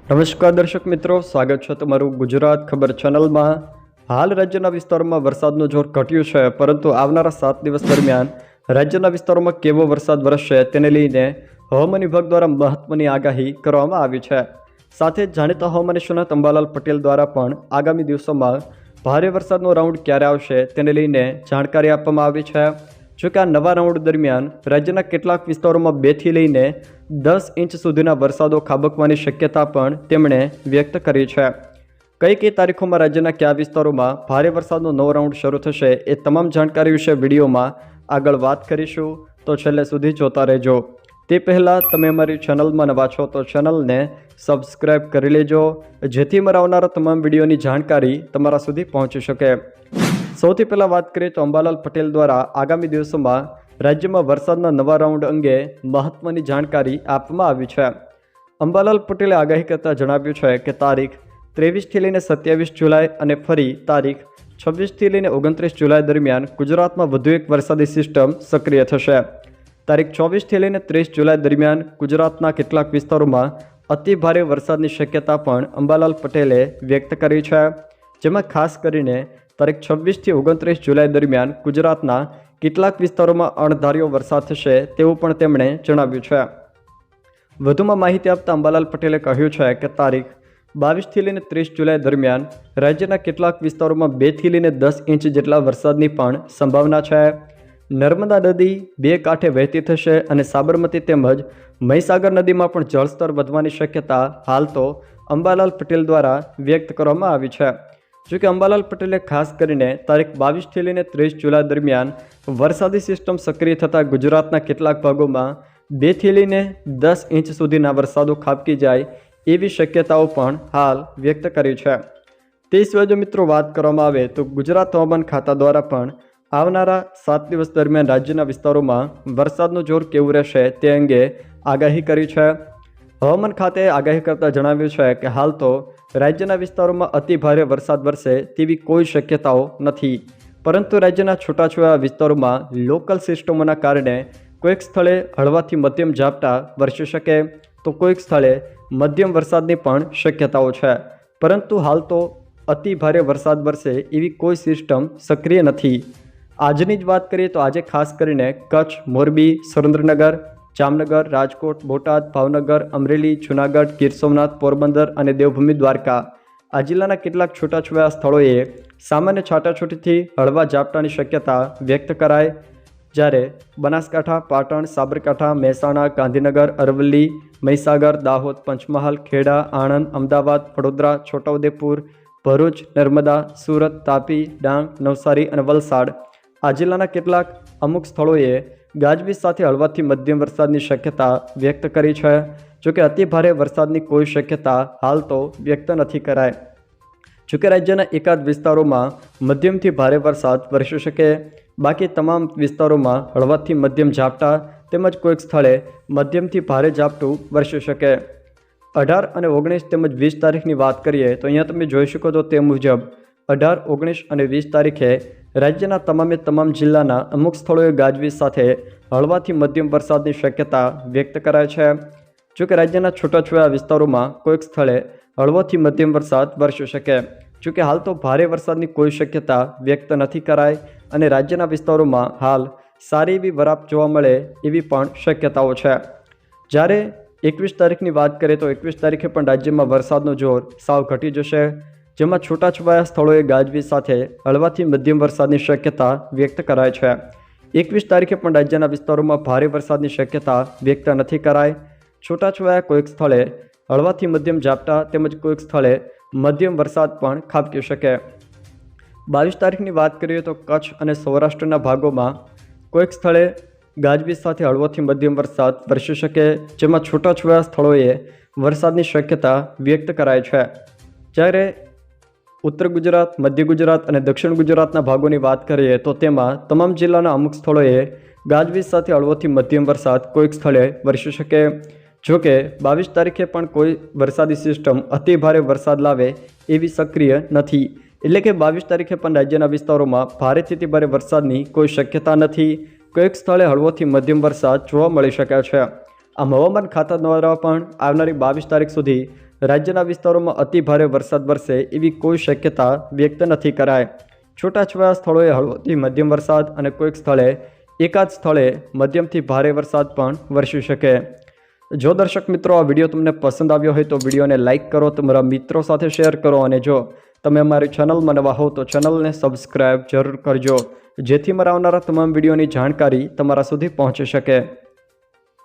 નમસ્કાર દર્શક મિત્રો, સ્વાગત છે તમારું ગુજરાત ખબર ચેનલમાં। હાલ રાજ્યના વિસ્તારોમાં વરસાદનું જોર ઘટ્યું છે, પરંતુ આવનારા 7 દિવસ દરમિયાન રાજ્યના વિસ્તારોમાં કેવો વરસાદ વરસશે તેને લઈને હવામાન વિભાગ દ્વારા મહત્વની આગાહી કરવામાં આવી છે। સાથે જ જાણીતા હવામાન નિષ્ણાત અંબાલાલ પટેલ દ્વારા પણ આગામી દિવસોમાં ભારે વરસાદનો રાઉન્ડ ક્યારે આવશે તેને લઈને જાણકારી આપવામાં આવી છે। જોકે આ નવા રાઉન્ડ દરમિયાન રાજ્યના કેટલાક વિસ્તારોમાં 2 થી લઈને 10 ઇંચ સુધીના વરસાદો ખાબકવાની શક્યતા પણ તેમણે વ્યક્ત કરી છે। કઈ તારીખોમાં રાજ્યના કયા વિસ્તારોમાં ભારે વરસાદનો નવો રાઉન્ડ શરૂ થશે એ તમામ જાણકારી વિશે વિડીયોમાં આગળ વાત કરીશું, તો છેલ્લે સુધી જોતા રહેજો। તે પહેલાં તમે અમારી ચેનલમાં નવા છો તો ચેનલને સબસ્ક્રાઈબ કરી લેજો, જેથી મારા આવનારા તમામ વિડીયોની જાણકારી તમારા સુધી પહોંચી શકે। સૌથી પહેલાં વાત કરીએ તો અંબાલાલ પટેલ દ્વારા આગામી દિવસોમાં રાજ્યમાં વરસાદના નવા રાઉન્ડ અંગે મહત્વની જાણકારી આપવામાં આવી છે। અંબાલાલ પટેલે આગાહી કરતાં જણાવ્યું છે કે તારીખ 23થી લઈને 27 જુલાઈ અને ફરી તારીખ 26થી લઈને 29 જુલાઈ દરમિયાન ગુજરાતમાં વધુ એક વરસાદી સિસ્ટમ સક્રિય થશે। તારીખ 24થી લઈને 30 જુલાઈ દરમિયાન ગુજરાતના કેટલાક વિસ્તારોમાં અતિ ભારે વરસાદની શક્યતા પણ અંબાલાલ પટેલે વ્યક્ત કરી છે, જેમાં ખાસ કરીને તારીખ 26થી 29 જુલાઈ દરમિયાન ગુજરાતના કેટલાક વિસ્તારોમાં અણધાર્યો વરસાદ થશે તેવું પણ તેમણે જણાવ્યું છે। વધુમાં માહિતી આપતા અંબાલાલ પટેલે કહ્યું છે કે તારીખ 22થી લઈને 30 જુલાઈ દરમિયાન રાજ્યના કેટલાક વિસ્તારોમાં 2 થી લઈને 10 ઇંચ જેટલા વરસાદની પણ સંભાવના છે। નર્મદા નદી 2 કાંઠે વહેતી થશે અને સાબરમતી તેમજ મહીસાગર નદીમાં પણ જળસ્તર વધવાની શક્યતા હાલ તો અંબાલાલ પટેલ દ્વારા વ્યક્ત કરવામાં આવી છે। જોકે અંબાલાલ પટેલે ખાસ કરીને તારીખ 22થી લઈને 30 જુલાઈ દરમિયાન વરસાદી સિસ્ટમ સક્રિય થતાં ગુજરાતના કેટલાક ભાગોમાં 2 થી લઈને 10 ઇંચ સુધીના વરસાદો ખાબકી જાય એવી શક્યતાઓ પણ હાલ વ્યક્ત કરી છે। તે સિવાય જો મિત્રો વાત કરવામાં આવે તો ગુજરાત હવામાન ખાતા દ્વારા પણ આવનારા 7 દિવસ દરમિયાન રાજ્યના વિસ્તારોમાં વરસાદનું જોર કેવું રહેશે તે અંગે આગાહી કરી છે। હવામાન ખાતે આગાહી કરતાં જણાવ્યું છે કે હાલ તો રાજ્યના વિસ્તારોમાં અતિ ભારે વરસાદ વરસે તેવી કોઈ શક્યતાઓ નથી, પરંતુ રાજ્યના છૂટાછવાયા વિસ્તારોમાં લોકલ સિસ્ટમોના કારણે કોઈક સ્થળે હળવાથી મધ્યમ ઝાપટા વરસી શકે તો કોઈક સ્થળે મધ્યમ વરસાદની પણ શક્યતાઓ છે, પરંતુ હાલ તો અતિ ભારે વરસાદ વરસે એવી કોઈ સિસ્ટમ સક્રિય નથી। આજની જ વાત કરીએ તો આજે ખાસ કરીને કચ્છ, મોરબી, સુરેન્દ્રનગર, જામનગર, રાજકોટ, બોટાદ, ભાવનગર, અમરેલી, જૂનાગઢ, ગીર સોમનાથ, પોરબંદર અને દેવભૂમિ દ્વારકા આ જિલ્લાના કેટલાક છૂટાછવાયા સ્થળોએ સામાન્ય છાંટાછૂટીથી હળવા ઝાપટાની શક્યતા વ્યક્ત કરાય, જ્યારે બનાસકાંઠા, પાટણ, સાબરકાંઠા, મહેસાણા, ગાંધીનગર, અરવલ્લી, મહીસાગર, દાહોદ, પંચમહાલ, ખેડા, આણંદ, અમદાવાદ, વડોદરા, છોટાઉદેપુર, ભરૂચ, નર્મદા, સુરત, તાપી, ડાંગ, નવસારી અને વલસાડ આ જિલ્લાના કેટલાક અમુક સ્થળોએ ગાજવીજ સાથે હળવાથી મધ્યમ વરસાદની શક્યતા વ્યક્ત કરી છે। જોકે અતિ ભારે વરસાદની કોઈ શક્યતા હાલ તો વ્યક્ત નથી કરાય। જોકે રાજ્યના એકાદ વિસ્તારોમાં મધ્યમથી ભારે વરસાદ વરસી શકે, બાકી તમામ વિસ્તારોમાં હળવાથી મધ્યમ ઝાપટા તેમજ કોઈક સ્થળે મધ્યમથી ભારે ઝાપટું વરસી શકે। 18 અને 19 તેમજ 20 તારીખની વાત કરીએ તો અહીંયા તમે જોઈ શકો છો તે મુજબ 18, 19 અને 20 તારીખે રાજ્યના તમામ જિલ્લાના અમુક સ્થળોએ ગાજવીજ સાથે હળવાથી મધ્યમ વરસાદની શક્યતા વ્યક્ત કરાય છે। જોકે રાજ્યના છૂટાછવાયા વિસ્તારોમાં કોઈક સ્થળે હળવોથી મધ્યમ વરસાદ વરસી શકે। જોકે હાલ તો ભારે વરસાદની કોઈ શક્યતા વ્યક્ત નથી કરાઈ અને રાજ્યના વિસ્તારોમાં હાલ સારી એવી વરાપ જોવા મળે એવી પણ શક્યતાઓ છે। જ્યારે 21 તારીખની વાત કરીએ તો 21 તારીખે પણ રાજ્યમાં વરસાદનો જોર સાવ ઘટી જશે, જેમાં છૂટાછવાયા સ્થળોએ ગાજવીજ સાથે હળવાથી મધ્યમ વરસાદની શક્યતા વ્યક્ત કરાય છે। 21 તારીખે પણ રાજ્યના વિસ્તારોમાં ભારે વરસાદની શક્યતા વ્યક્ત નથી કરાઈ। છૂટાછવાયા કોઈક સ્થળે હળવાથી મધ્યમ ઝાપટા તેમજ કોઈક સ્થળે મધ્યમ વરસાદ પણ ખાબકી શકે। 22 તારીખની વાત કરીએ તો કચ્છ અને સૌરાષ્ટ્રના ભાગોમાં કોઈક સ્થળે ગાજવીજ સાથે હળવોથી મધ્યમ વરસાદ વરસી શકે, જેમાં છૂટાછવાયા સ્થળોએ વરસાદની શક્યતા વ્યક્ત કરાય છે। જ્યારે ઉત્તર ગુજરાત, મધ્ય ગુજરાત અને દક્ષિણ ગુજરાતના ભાગોની વાત કરીએ તો તેમાં તમામ જિલ્લાના અમુક સ્થળોએ ગાજવીજ સાથે હળવોથી મધ્યમ વરસાદ કોઈક સ્થળે વરસી શકે। જોકે 22 તારીખે પણ કોઈ વરસાદી સિસ્ટમ અતિ ભારે વરસાદ લાવે એવી સક્રિય નથી, એટલે કે 22 તારીખે પણ રાજ્યના વિસ્તારોમાં ભારેથી અતિ ભારે વરસાદની કોઈ શક્યતા નથી। કોઈક સ્થળે હળવોથી મધ્યમ વરસાદ જોવા મળી શકે છે। આમ હવામાન ખાતા દ્વારા પણ આવનારી 22 તારીખ સુધી રાજ્યના વિસ્તારોમાં અતિ ભારે વરસાદ વરસે એવી કોઈ શક્યતા વ્યક્ત નથી કરાઈ। છૂટાછવાયા સ્થળોએ હળવોથી મધ્યમ વરસાદ અને કોઈક સ્થળે એકાદ સ્થળે મધ્યમથી ભારે વરસાદ પણ વરસી શકે। જો દર્શક મિત્રો આ વિડીયો તમને પસંદ આવ્યો હોય તો વિડીયોને લાઇક કરો, તમારા મિત્રો સાથે શેર કરો અને જો તમે અમારી ચેનલમાં નવા હો તો ચેનલને સબસ્ક્રાઈબ જરૂર કરજો, જેથી મારા આવનારા તમામ વિડીયોની જાણકારી તમારા સુધી પહોંચી શકે।